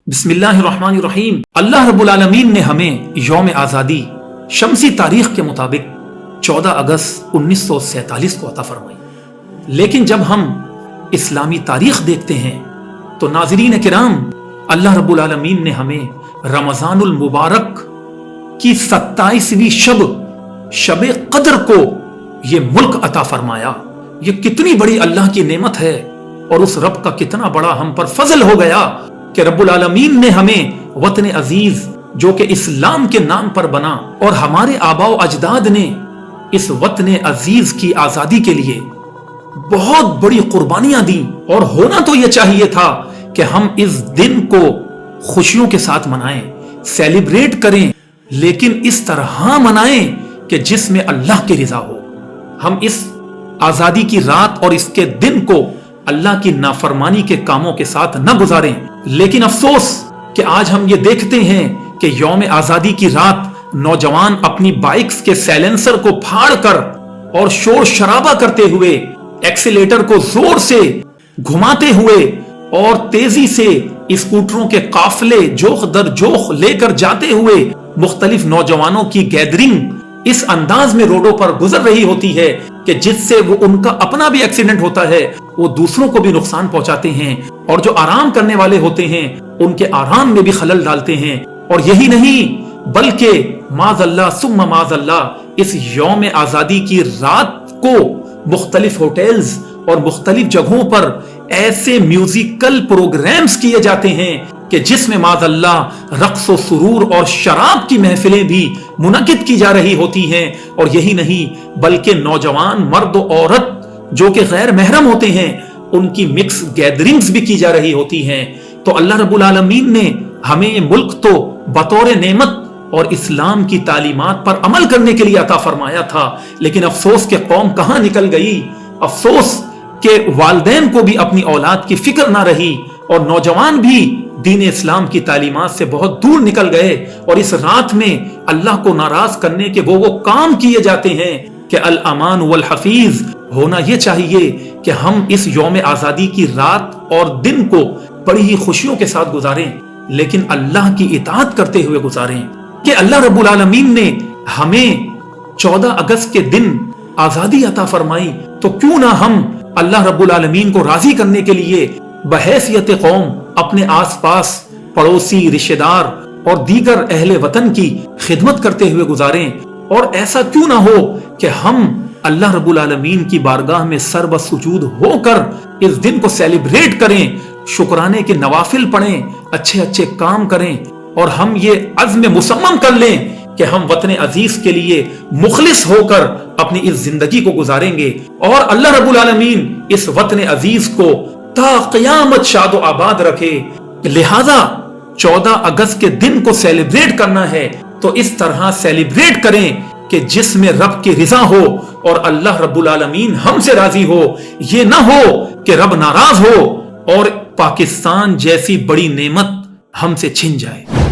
बिस्मिल्लाहिर्रहमानिर्रहीम। अल्लाह रब्बुल आलमीन ने हमें यौम आज़ादी शमसी तारीख के मुताबिक 14 अगस्त 1947 को अता फरमाई। लेकिन जब हम इस्लामी तारीख देखते हैं तो नाज़रीन किराम, अल्लाह रब्बुल आलमीन ने हमें रमज़ानुल मुबारक की 27वीं शब कद्र को ये मुल्क अता फरमाया। ये कितनी बड़ी अल्लाह की नेमत है और उस रब का कितना बड़ा हम पर फजल हो गया कि रब्बुल आलमीन ने हमें वतन अजीज जो कि इस्लाम के नाम पर बना और हमारे आबाओ अजदाद ने इस वतन अजीज की आजादी के लिए बहुत बड़ी कुर्बानियां दी। और होना तो यह चाहिए था कि हम इस दिन को खुशियों के साथ मनाएं, सेलिब्रेट करें, लेकिन इस तरह मनाएं कि जिसमें अल्लाह की रिजा हो। हम इस आजादी की रात और इसके दिन को अल्लाह की नाफरमानी के कामों के साथ न गुजारें। लेकिन अफसोस कि आज हम ये देखते हैं कि यौम आजादी की रात नौजवान अपनी बाइक्स के साइलेंसर को फाड़कर और शोर शराबा करते हुए, एक्सीलेटर को जोर से घुमाते हुए और तेजी से स्कूटरों के काफले जोख दर जोख लेकर जाते हुए मुख्तलिफ नौजवानों की गैदरिंग इस अंदाज में रोडों पर गुजर रही होती है कि जिससे वो उनका अपना भी एक्सीडेंट होता है, वो दूसरों को भी नुकसान पहुंचाते हैं और जो आराम करने वाले होते हैं उनके आराम में भी खलल डालते हैं। और यही नहीं बल्कि माज़अल्लाह सुम्मा माज़अल्लाह इस यौम आजादी की रात को मुख्तलिफ होटल्स और मुख्तलिफ जगहों पर ऐसे म्यूजिकल प्रोग्राम्स किए जाते हैं कि जिसमें माज़अल्लाह रक्स व सुरूर और शराब की महफिलें भी मुनक़िद की जा रही होती हैं। और यही नहीं बल्कि नौजवान मर्द और औरत जो कि गैर महरम होते हैं उनकी मिक्स गैदरिंग्स भी की जा रही होती हैं। तो अल्लाह रब्बुल आलमीन ने हमें ये मुल्क तो बतौर नेमत और इस्लाम की तालीमात पर अमल करने के लिए अता फरमाया था, लेकिन अफसोस के कौम कहां निकल गई। अफसोस के वालिदैन को भी अपनी औलाद की फिक्र ना रही और नौजवान भी दीन इस्लाम की तालीमात से बहुत दूर निकल गए। और इस रात में अल्लाह को नाराज करने के वो काम किए जाते हैं कि अल अमान वल हफीज। होना यह चाहिए कि हम इस यौम आजादी की रात और दिन को बड़ी ही खुशियों के साथ गुजारें, लेकिन अल्लाह की इताअत करते हुए गुजारें। कि अल्लाह रब्बुल आलमीन ने हमें 14 अगस्त के दिन आजादी अता फरमाई, तो क्यों ना हम अल्लाह रब्बुल आलमीन को राजी करने के लिए बहैसियत कौम अपने आसपास पड़ोसी, रिश्तेदार और दीगर अहले वतन की खिदमत करते हुए गुजारें। और ऐसा क्यों ना हो कि हम अल्लाह रब्बुल आलमीन की बारगाह में सरबसुजूद होकर इस दिन को सेलिब्रेट करें, शुक्राने के नवाफिल पढ़ें, अच्छे अच्छे काम करें और हम ये अज़्म मुसम्मम कर लें कि हम वतन अजीज के लिए मुखलिस होकर अपनी इस जिंदगी को गुजारेंगे। और अल्लाह रब्बुल आलमीन इस वतन अजीज को ता क़यामत शादो आबाद रखे। लिहाजा 14 अगस्त के दिन को सेलिब्रेट करना है तो इस तरह सेलिब्रेट करें कि जिसमें रब की रिजा हो और अल्लाह रब्बुल आलमीन हमसे राजी हो। ये ना हो कि रब नाराज हो और पाकिस्तान जैसी बड़ी नेमत हमसे छिन जाए।